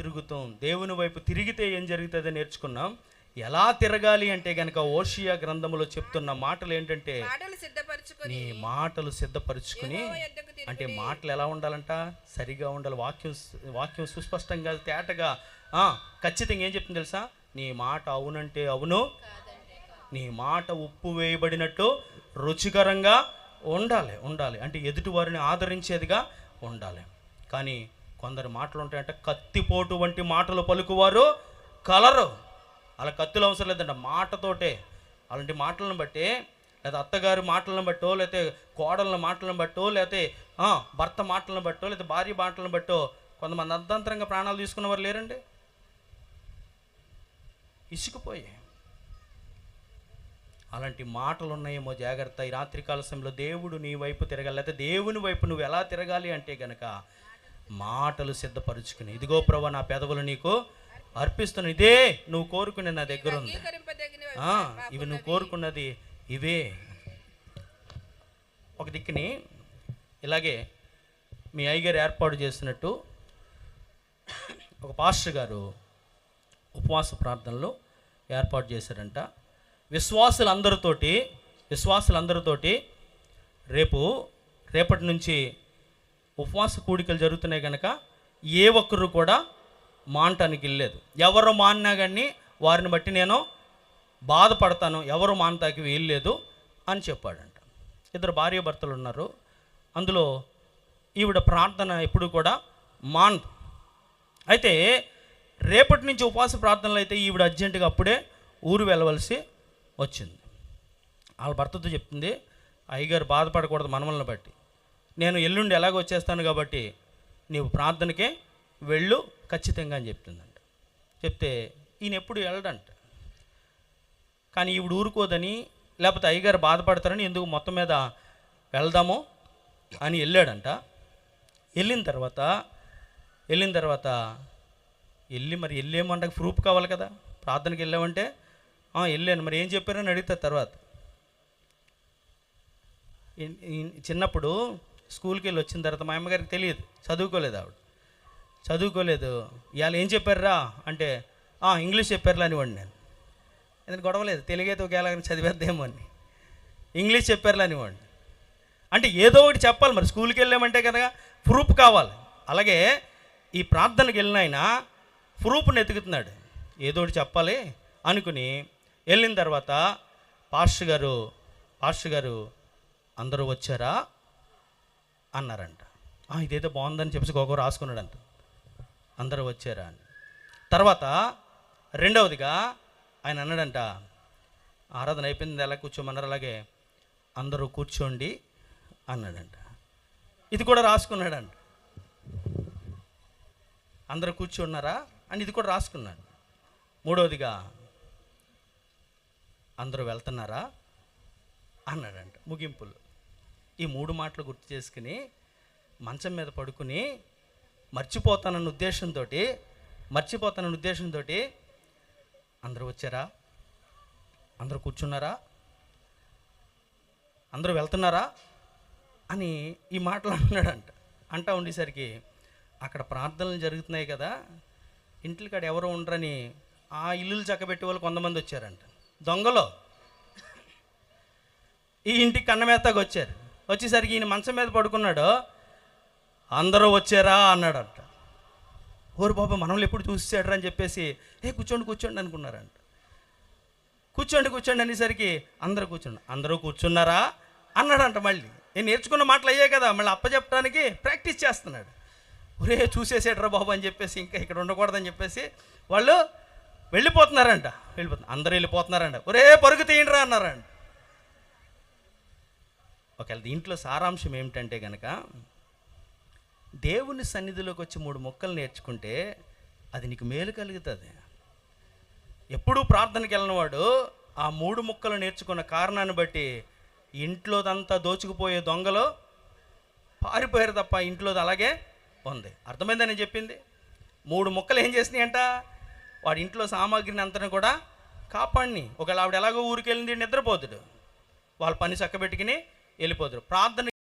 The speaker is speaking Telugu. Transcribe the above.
తిరుగుతాం. దేవుని వైపు తిరిగితే ఏం జరుగుతుందో నేర్చుకున్నాం. ఎలా తిరగాలి అంటే గనక ఓషియా గ్రంథములో చెప్తున్న మాటలు ఏంటంటే, నీ మాటలు సిద్ధపరచుకుని, అంటే మాటలు ఎలా ఉండాలంట, సరిగా ఉండాలి. వాక్యం సుస్పష్టంగా తేటగా ఖచ్చితంగా ఏం చెప్తుంది తెలుసా, నీ మాట అవునంటే అవును, నీ మాట ఉప్పు వేయబడినట్టు రుచికరంగా ఉండాలి. అంటే ఎదుటివారిని ఆదరించేదిగా ఉండాలి. కానీ కొందరు మాటలు ఉంటాయంటే కత్తిపోటు వంటి మాటలు పలుకువారు కలరు. అలా కత్తులు అవసరం లేదంట, మాటతోటే. అలాంటి మాటలను బట్టి, లేదా అత్తగారి మాటలను బట్టో, లేకపోతే కోడళ్ళ మాటలను బట్టో, లేకపోతే భర్త మాటలను బట్టో, లేకపోతే భార్య మాటలను బట్టో కొంతమంది అర్ధంతరంగా ప్రాణాలు తీసుకున్నవారు లేరండి. ఇసుకుపోయి అలాంటి మాటలు ఉన్నాయేమో, జాగ్రత్త. ఈ రాత్రికాల సమయంలో దేవుడు నీ వైపు తిరగాలి, లేకపోతే దేవుని వైపు నువ్వు ఎలా తిరగాలి అంటే గనక మాటలు సిద్ధపరుచుకుని, ఇదిగో ప్రభువా నా పెదవులు నీకు అర్పిస్తున్నాను, ఇదే నువ్వు కోరుకునే నా దగ్గర ఉంది, ఇవి నువ్వు కోరుకున్నది ఇవే. ఒక దిక్కుని ఇలాగే మీ అయ్యగారు ఏర్పాటు చేసినట్టు ఒక పాస్టర్ గారు ఉపవాస ప్రార్థనలో ఏర్పాటు చేశారంట. విశ్వాసులందరితోటి రేపటి నుంచి ఉపవాస కూడికలు జరుగుతున్నాయి కనుక ఏ ఒక్కరు కూడా మానటానికి వెళ్ళలేదు. ఎవరు మానినా కానీ వారిని బట్టి నేను బాధపడతాను, ఎవరు మానటానికి వీల్లేదు అని చెప్పాడంట. ఇద్దరు భార్యాభర్తలు ఉన్నారు. అందులో ఈవిడ ప్రార్థన ఎప్పుడు కూడా మానదు. అయితే రేపటి నుంచి ఉపవాస ప్రార్థనలు అయితే ఈవిడ అర్జెంటుగా అప్పుడే ఊరు వెళ్ళవలసి వచ్చింది. వాళ్ళ భర్తతో చెప్తుంది, అయ్యగారు బాధపడకూడదు మనమల్ని బట్టి, నేను ఎల్లుండి ఎలాగో వచ్చేస్తాను కాబట్టి నీవు ప్రార్థనకే వెళ్ళు ఖచ్చితంగా అని చెప్తుందంట. చెప్తే ఈయన ఎప్పుడు వెళ్ళడంట. కానీ ఈవిడ ఊరుకోదని, లేకపోతే అయ్యగారు బాధపడతారని ఎందుకు మొత్తం మీద వెళ్దాము అని వెళ్ళాడంట. వెళ్ళిన తర్వాత మరి వెళ్ళేమంటే ప్రూఫ్ కావాలి కదా, ప్రార్థనకి వెళ్ళామంటే వెళ్ళాను మరి ఏం చెప్పారని అడుగుతారు. తర్వాత చిన్నప్పుడు స్కూల్కి వెళ్ళి వచ్చిన తర్వాత మా అమ్మగారికి తెలియదు, చదువుకోలేదు. ఇవాళ ఏం చెప్పారా అంటే ఇంగ్లీష్ చెప్పారులే అనివ్వండి. నేను ఎందుకు గొడవలేదు, తెలుగైతే ఒకవేళ చదివేద్దేమో అని ఇంగ్లీష్ చెప్పారులే అనివ్వండి. అంటే ఏదో ఒకటి చెప్పాలి మరి, స్కూల్కి వెళ్ళామంటే కనుక ప్రూఫ్ కావాలి. అలాగే ఈ ప్రార్థనకి వెళ్ళిన ఆయన ప్రూఫ్ని ఎతుకుతున్నాడు, ఏదో ఒకటి చెప్పాలి అనుకుని వెళ్ళిన తర్వాత పాస్టర్ గారు అందరూ వచ్చారా అన్నారంట. ఇదేదో బాగుందని చెప్పేసి ఒక్కొక్క రాసుకున్నాడంట, అందరూ వచ్చారా అని. తర్వాత రెండవదిగా ఆయన అన్నాడంట, ఆరాధన అయిపోయింది ఎలా కూర్చోమన్నారు, అలాగే అందరూ కూర్చోండి అన్నాడంట. ఇది కూడా రాసుకున్నాడంట, అందరూ కూర్చున్నారా అని ఇది కూడా రాసుకున్నాడు. మూడవదిగా అందరూ వెళ్తున్నారా అన్నాడంట. ముగింపులు ఈ 3 మాటలు గుర్తు చేసుకుని మంచం మీద పడుకుని మర్చిపోతానన్న ఉద్దేశంతో అందరూ వచ్చారా, అందరూ కూర్చున్నారా, అందరూ వెళ్తున్నారా అని ఈ మాటలు అంటూ ఉండేసరికి అక్కడ ప్రార్థనలు జరుగుతున్నాయి కదా, ఇంటి కాడ ఎవరు ఉండరని ఆ ఇల్లులు చక్కబెట్టే వాళ్ళు కొంతమంది వచ్చారంట. దొంగలో ఈ ఇంటికి కన్నమేస్తాకు వచ్చేసరికి ఈయన మంచం మీద పడుకున్నాడు, అందరూ వచ్చారా అన్నాడంట. ఓరు బాబా మనల్ని ఎప్పుడు చూసాడరా అని చెప్పేసి కూర్చోండి అనుకున్నారంట. కూర్చోండి అనేసరికి అందరూ కూర్చున్నారా అన్నాడంట. మళ్ళీ నేను నేర్చుకున్న మాటలు అయ్యాయి కదా, మళ్ళీ అప్పచెప్పడానికి ప్రాక్టీస్ చేస్తున్నాడు. చూసేసాడరా బాబు అని చెప్పేసి ఇంకా ఇక్కడ ఉండకూడదని చెప్పేసి వాళ్ళు వెళ్ళిపోతున్నారంట. అందరూ వెళ్ళిపోతున్నారంట. పరుగు తీయండిరా అన్నారంట. ఒకవేళ దీంట్లో సారాంశం ఏమిటంటే కనుక, దేవుని సన్నిధిలోకి వచ్చి 3 మొక్కలు నేర్చుకుంటే అది నీకు మేలు కలుగుతుంది. ఎప్పుడూ ప్రార్థనకి వెళ్ళినవాడు ఆ 3 ముక్కలు నేర్చుకున్న కారణాన్ని బట్టి ఇంట్లోదంతా దోచుకుపోయే దొంగలు పారిపోయారు తప్ప ఇంట్లోది అలాగే ఉంది. అర్థమైందని నేను చెప్పింది. 3 ముక్కలు ఏం చేసినాయంట, వాడి ఇంట్లో సామాగ్రిని అంతా కూడా కాపాడిని. ఒకవేళ ఆవిడ ఎలాగో ఊరికి వెళ్ళింది, నిద్రపోతుడు, వాళ్ళ పని చక్కబెట్టుకుని వెళ్ళిపోతారు. ప్రార్థన